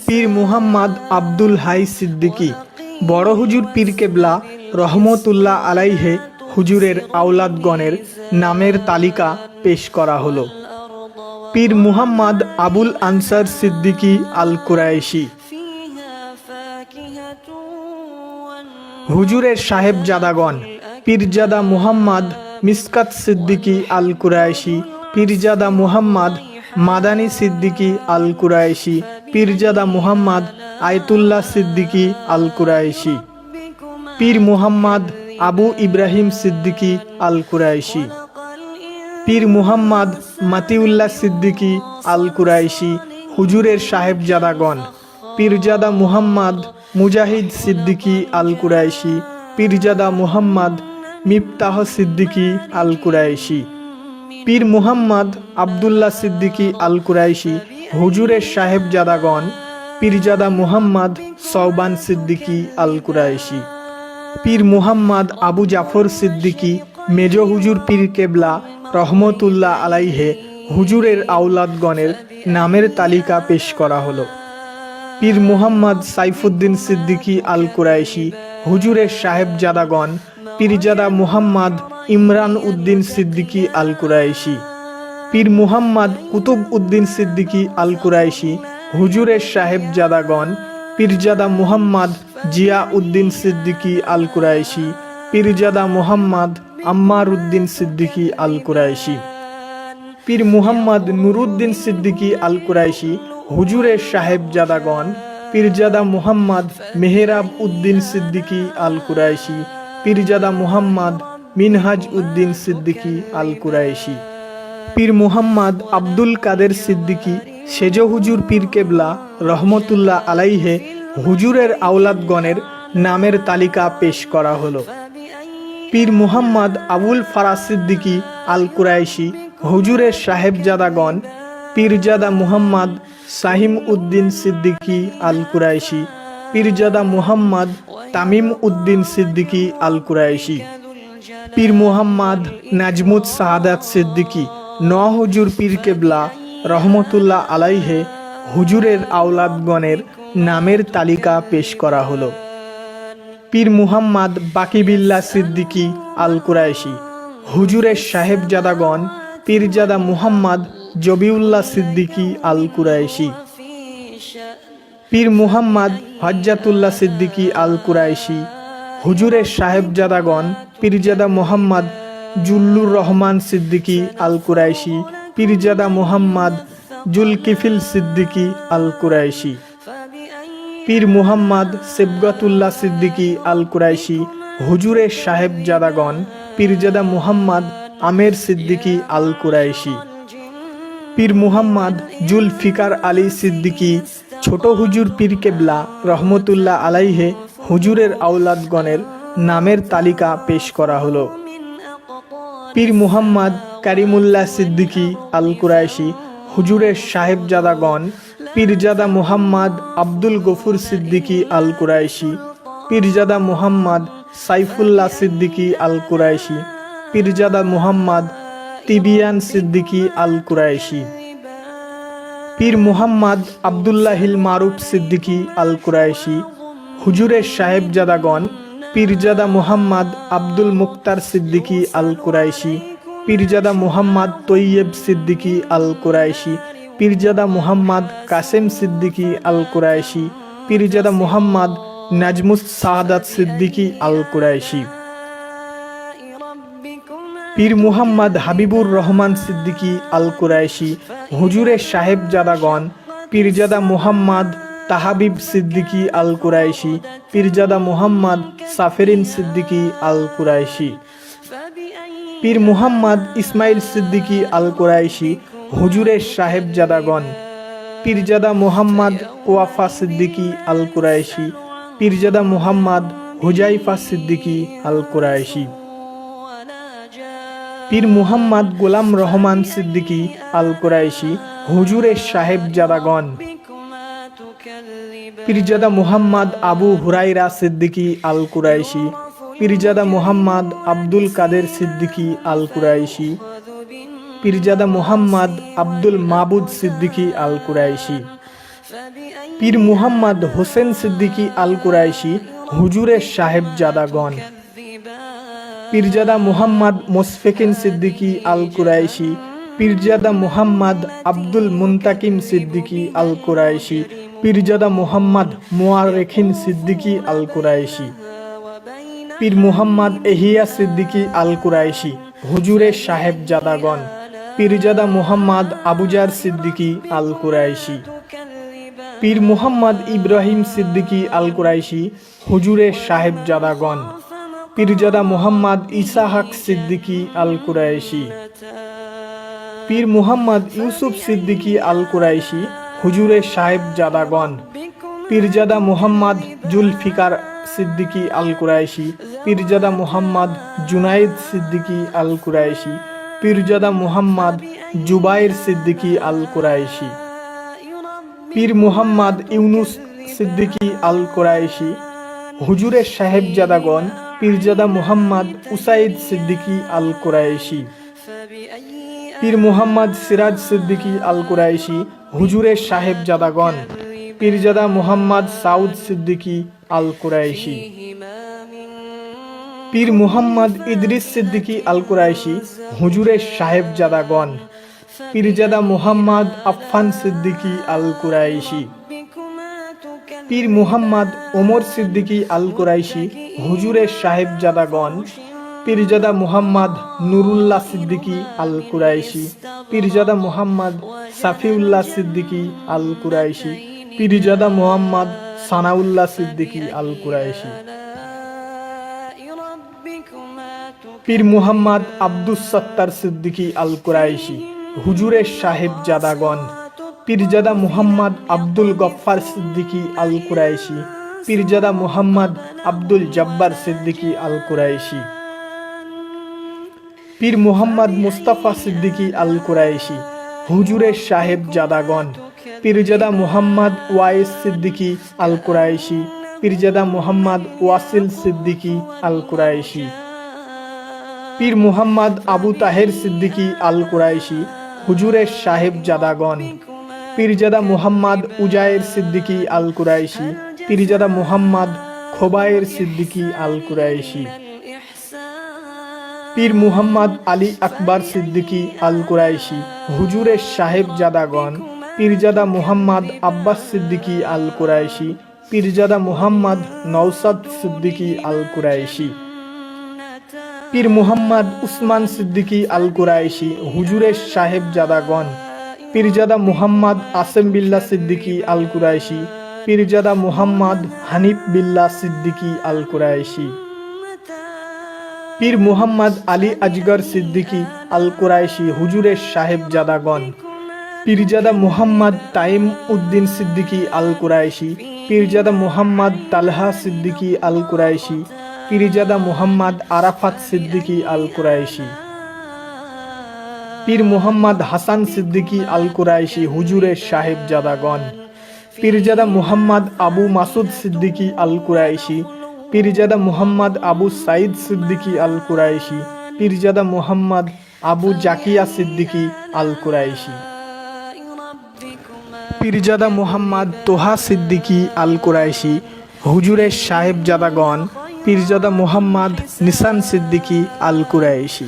পীর মুহাম্মদ আব্দুল হাই সিদ্দিকী বড় হুজুর পীর কেবলা রহমতুল্লাহ আলাইহে হুজুরের আওলাদগণের নামের তালিকা পেশ করা হলো। পীর মুহাম্মদ আবুল আনসার সিদ্দিকী আল কুরাইশি। হুজুরের সাহেবজাদাগণ: পীরজাদা মুহাম্মদ মিসকাত সিদ্দিকী আল কুরাইশি, পীরজাদা মুহাম্মদ মাদানী সিদ্দিকী আল কুরাইশি, পীরজাদা মুহাম্মদ আয়তুল্লাহ সিদ্দিকী আল কুরাইশি, পীর মুহাম্মদ আবু ইব্রাহিম সিদ্দিকী আল কুরাইশি, পীর মুহাম্মদ মাতিউল্লাহ সিদ্দিকী আল কুরাইশি। হুজুরের সাহেবজাদাগণ: পীরজাদা মুহাম্মদ মুজাহিদ সিদ্দিকী আল কুরাইশি, পীরজাদা মুহাম্মদ মিফতাহ সিদ্দিকী আল কুরাইশি, পীর মুহাম্মদ আবদুল্লাহ সিদ্দিকী আল কুরাইশি। হুজুরের সাহেবজাদাগণ: পীরজাদা মুহাম্মদ সওবান সিদ্দিকী আল কুরাইশি, পীর মুহাম্মদ আবু জাফর সিদ্দিকী মেজ হুজুর পীর কেবলা রহমতুল্লাহ আলাইহে হুজুরের আওলাদগণের নামের তালিকা পেশ করা হলো। পীর মুহাম্মদ সাইফুদ্দিন সিদ্দিকী আল কুরাইশি। হুজুরের সাহেবজাদাগণ: পীরজাদা মুহাম্মদ ইমরান উদ্দিন সিদ্দিকী আল কুরাইশি, পীর মুহাম্মদ কুতুব উদ্দিন সিদ্দিকী আল কুরাইশি। হুজুরের সাহেবজাদাগণ: পীরজাদা মুহাম্মদ জিয়া উদ্দিন সিদ্দিকী আল কুরাইশি, পীরজাদা মুহাম্মদ আম্মার উদ্দিন সিদ্দিকী আল কুরাইশি, পীর মুহাম্মদ নুরুদ্দিন সিদ্দিকী আল কুরাইশি। হুজুরের সাহেবজাদাগণ: পীরজাদা মুহাম্মদ মেহরাব উদ্দিন সিদ্দিকী আল কুরাইশি, পীরজাদা মুহাম্মদ মিনহাজ উদ্দিন সিদ্দিকী আল কুরাইশি, পীর মুহাম্মদ আব্দুল কাদের সিদ্দিকী সেজ হুজুর পীর কেবলা রহমতুল্লাহ আলাইহে হুজুরের আওলাদগণের নামের তালিকা পেশ করা হলো। পীর মুহাম্মদ আবুল ফারাজ সিদ্দিকী আল কুরাইশি। হুজুরের সাহেবজাদাগণ: পীরজাদা মুহাম্মদ সাহিম উদ্দিন সিদ্দিকী আল কুরাইশি, পীরজাদা মুহাম্মদ তামিম উদ্দিন সিদ্দিকী আল কুরাইশি, পীর মুহাম্মদ নাজমুত সাহাদাত সিদ্দিকী হুজুর পীর কেবলা রহমতুল্লাহ আলাইহে হুজুরের আওলাদগণের নামের তালিকা পেশ করা হলো। পীর মুহাম্মদ বাকিবিল্লাহ সিদ্দিকী আল কুরাইশি। হুজুরের সাহেবজাদাগণ: পীরজাদা মুহাম্মদ জবিউল্লাহ সিদ্দিকী আল কুরাইশি, পীর মুহাম্মদ হজ্জাতুল্লাহ সিদ্দিকী আল কুরাইশি। হুজুরের সাহেবজাদাগণ: পীরজাদা মুহাম্মদ জুল্লুর রহমান সিদ্দিকী আল কুরাইশি, পীরজাদা মুহাম্মদ জুলকিফিল সিদ্দিকী আল কুরাইশি, পীর মুহাম্মদ সিবগাতুল্লাহ সিদ্দিকী আল কুরাইশি। হুজুরের সাহেবজাদাগণ: পীরজাদা মুহাম্মদ আমের সিদ্দিকী আল কুরাইশি, পীর মুহাম্মদ জুলফিকার আলী সিদ্দিকী ছোট হুজুর পীর কেবলা রহমতুল্লাহ আলাইহে হুজুরের আওলাদগণের নামের তালিকা পেশ করা হলো। পীর মুহাম্মদ কারিমুল্লাহ সিদ্দিকী আল কুরাইশি। হুজুরের সাহেবজাদাগণ: পীরজাদা মুহাম্মদ আব্দুল গফুর সিদ্দিকী আল কুরাইশি, পীরজাদা মুহাম্মদ সাইফুল্লাহ সিদ্দিকী আল কুরাইশি, পীরজাদা মুহাম্মদ তিবিয়ান সিদ্দিকী আল কুরাইশি, পীর মুহাম্মদ আবদুল্লাহিল মারুফ সিদ্দিকী আল কুরাইশি। হুজুরের সাহেবজাদাগণ: পীরজাদা মুহাম্মদ আব্দুল মুক্তার সিদ্দিকী আল কুরাইশি, পীরজাদা মুহাম্মদ তৈয়েব সিদ্দিকী আল কুরাইশি, পীরজাদা মুহাম্মদ কাসেম সিদ্দিকী আল কুরাইশি, পীরজাদা মুহাম্মদ নাজমুস সাহাদাত সিদ্দিকী আল কুরাইশি, পীর মুহাম্মদ হাবিবুর রহমান সিদ্দিকী আল কুরাইশি। হুজুরের সাহেবজাদাগণ: পীরজাদা মুহাম্মদ তাহাবিব সিদ্দিকী আল কুরাইশি, পীরজাদা মুহাম্মদ সাফেরিন সিদ্দিকী আল কুরাইশি, পীর মুহাম্মদ ইসমাইল সিদ্দিকী আল কুরাইশি। হুজুরের সাহেবজাদাগণ: পীরজাদা মুহাম্মদ ওয়াফা সিদ্দিকী আল কুরাইশি, পীরজাদা মুহাম্মদ হুজাইফা সিদ্দিকী আল কুরাইশি, পীর মুহাম্মদ গোলাম রহমান সিদ্দিকী আল কুরাইশি। হুজুরের সাহেবজাদাগণ: পীরজাদা মুহাম্মদ আবু হুরাইরা সিদ্দিকী আল কুরাইশি, পীরজাদা মুহাম্মদ আব্দুল কাদের সিদ্দিকী আল কুরাইশি, পীরজাদা মুহাম্মদ আব্দুল মাবুদ সিদ্দিকী আল কুরাইশি, পীর মুহাম্মদ হোসেন সিদ্দিকী আল কুরাইশি হুজুরের সাহেবজাদাগণ। পীরজাদা মুহাম্মদ মোশফিকিন সিদ্দিকী আল কুরাইশি, পীরজাদা মুহাম্মদ আব্দুল মুনতাকিম সিদ্দিকী আল কুরাইশি, পীরজাদা মুহাম্মদ মুয়াররিখিন সিদ্দিকী আল কুরাইশি। পীর মুহাম্মদ এহিয়া সিদ্দিকী আল কুরাইশি হুজুরের সাহেবজাদাগণ। পীরজাদা মুহাম্মদ আবুজার সিদ্দিকী আল কুরাইশি। পীর মুহাম্মদ ইব্রাহিম সিদ্দিকী আল কুরাইশি হুজুরের সাহেবজাদাগণ। পীরজাদা মুহাম্মদ ইসাহাক সিদ্দিকী আল কুরাইশি। পীর মুহাম্মদ ইউসুফ সিদ্দিকী আল কুরাইশি হুজুরের সাহেবজাদাগণ। পীরজাদা মুহাম্মদ জুলফিকার সিদ্দিকী আল কুরাইশি, পীরজাদা মুহাম্মদ জুনাইদ সিদ্দিকী আল কুরাইশি, পীরজাদা মুহাম্মদ জুবাইর সিদ্দিকী আল কুরাইশি। পীর মুহাম্মদ ইউনুস সিদ্দিকী আল কুরাইশি হুজুরের সাহেবজাদাগণ। পীরজাদা মুহাম্মদ উসাইদ সিদ্দিকী আল কুরাইশি। পীর মুহাম্মদ সিরাজ সিদ্দিকী আল কুরাইশি হুজুরের সাহেবজাদাগণ। পীরজাদা মুহাম্মদ সাউদ সিদ্দিকী আল কুরাইশি। পীর মুহাম্মদ ইদ্রিস সিদ্দিকী আল কুরাইশি হুজুরের সাহেবজাদাগণ। পীরজাদা মুহাম্মদ আফফান সিদ্দিকী আল কুরাইশি। পীর মুহাম্মদ ওমর সিদ্দিকী আল কুরাইশি হুজুরের সাহেবজাদাগণ। পীরজাদা মুহাম্মদ নুরুল্লাহ সিদ্দিকী আল কুরাইশি, পীরজাদা মুহাম্মদ সাফিউল্লাহ সিদ্দিকী আল কুরাইশি, পীরজাদা মুহাম্মদ সানাউল্লাহ সিদ্দিকী আল কুরাইশি। পীর মুহাম্মদ আব্দুস সত্তার সিদ্দিকী আল কুরাইশি হুজুরের সাহেবজাদাগণ। পীরজাদা মুহাম্মদ আব্দুল গফফার সিদ্দিকী আল কুরাইশি, পীরজাদা মুহাম্মদ আব্দুল জব্বার সিদ্দিকী আল কুরাইশি। পীর মুহাম্মদ মুস্তাফা সিদ্দিকী আল কুরাইশি হুজুরের সাহেবজাদাগণ। পীরজাদা মুহাম্মদ ওয়াইস সিদ্দিকী আল কুরাইশি, পীরজাদা মুহাম্মদ ওয়াসিল সিদ্দিকী আল কুরাইশি। পীর মুহাম্মদ আবু তাহের সিদ্দিকী আল কুরাইশি হুজুরের সাহেবজাদাগণ। পীরজাদা মুহাম্মদ উজায়ের সিদ্দিকী আল কুরাইশি, পীরজাদা মুহাম্মদ খোবায়ের সিদ্দিকী আল কুরাইশি। পীর মুহাম্মদ আলী আকবর সিদ্দিকী আল কুরাইশি হুজুরের সাহেবজাদাগণ। পীরজাদা মুহাম্মদ আব্বাস সিদ্দিকী আল কুরাইশি, পীরজাদা মুহাম্মদ নওসাদ সিদ্দিকী আল কুরাইশি। পীর মুহাম্মদ উসমান সিদ্দিকী আল কুরাইশি হুজুরের সাহেবজাদাগণ। পীরজাদা মুহাম্মদ আসেম বিল্লাহ সিদ্দিকী আল কুরাইশি, পীরজাদা মুহাম্মদ হানিফ বিল্লাহ সিদ্দিকী আল কুরাইশি। পীর মুহাম্মদ আলী আজগর সিদ্দিকী আল কুরাইশি হুজুরের সাহেবজাদাগণ। পীরজাদা মুহাম্মদ তাইম উদ্দিন সিদ্দিকী আল কুরাইশি, পীরজাদা মুহাম্মদ তালহা সিদ্দিকী আল কুরাইশি, পীরজাদা মুহাম্মদ আরাফাত সিদ্দিকী আল কুরাইশি। পীর মুহাম্মদ হাসান সিদ্দিকী আল কুরাইশি হুজুরের সাহেবজাদাগণ। পীরজাদা মুহাম্মদ আবু মাসুদ সিদ্দিকী আল কুরাইশি, পীরজাদা মুহাম্মদ আবু সাইদ সিদ্দিকী আল কুরাইশি, পীরজাদা মুহাম্মদ আবু জাকিয়া সিদ্দিকী আল কুরাইশি। পীরজাদা মুহাম্মদ তোহা সিদ্দিকী আল কুরাইশি হুজুরের সাহেবজাদাগণ। পীরজাদা মুহাম্মদ নিসান সিদ্দিকী আল কুরাইশি।